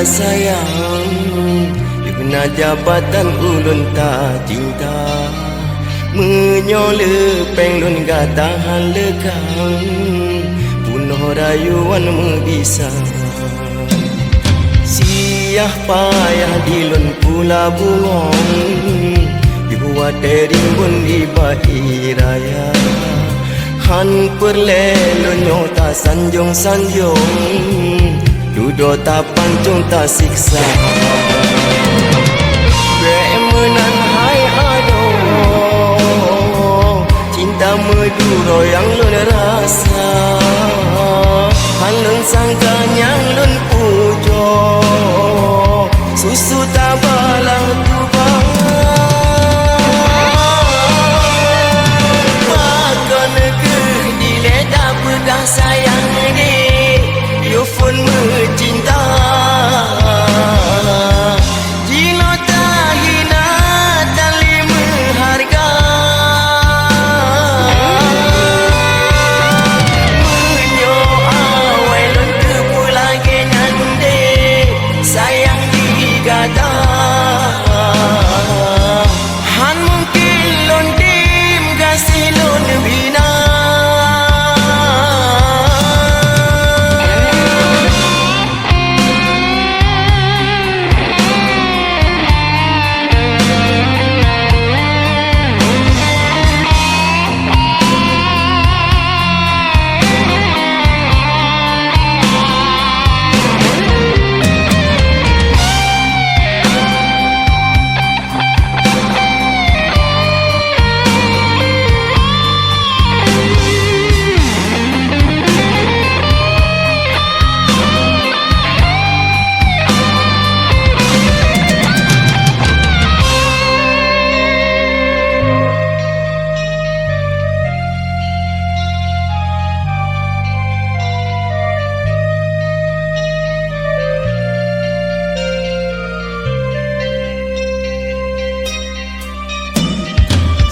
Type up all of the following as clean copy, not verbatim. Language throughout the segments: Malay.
tak sayang, guna jabatan ulun tak cinta. Menyola penglun gak tahan lekang, punuh rayuan membisa. Siah payah dilun pula bungong, dibuat terimbun di bayi raya. Han perlelun nyota sanjung-sanjung, duduk tak pancung tak siksa. Bemenan hai aduh, cinta meduro yang lun rasa. Han lun sangka yang lun pujo, susu tak balang tubang. Makan ke dile tak pegang sayang ni, you pun mencinta. Jino tak hina tali mengharga, menyo awai lun ke pulagi nyande, sayang digada. Han mungkin lun dim kasih lun bina.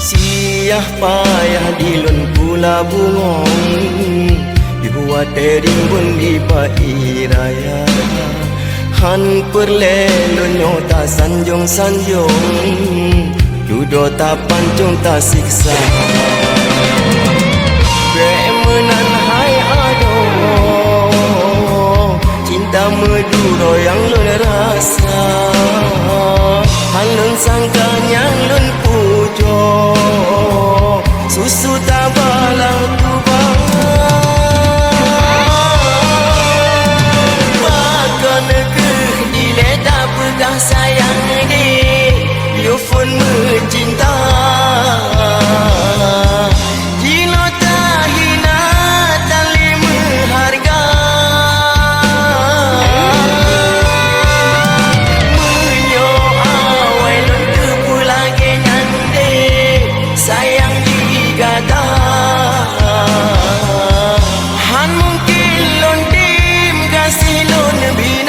Siah payah dilun pula bungong, dibuat terimbun di bayi raya. Han perlelun nyota sanjung-sanjung, duduk tak pancung tak siksa. Bemenan hai aduh, cinta meduro yang lun rasa.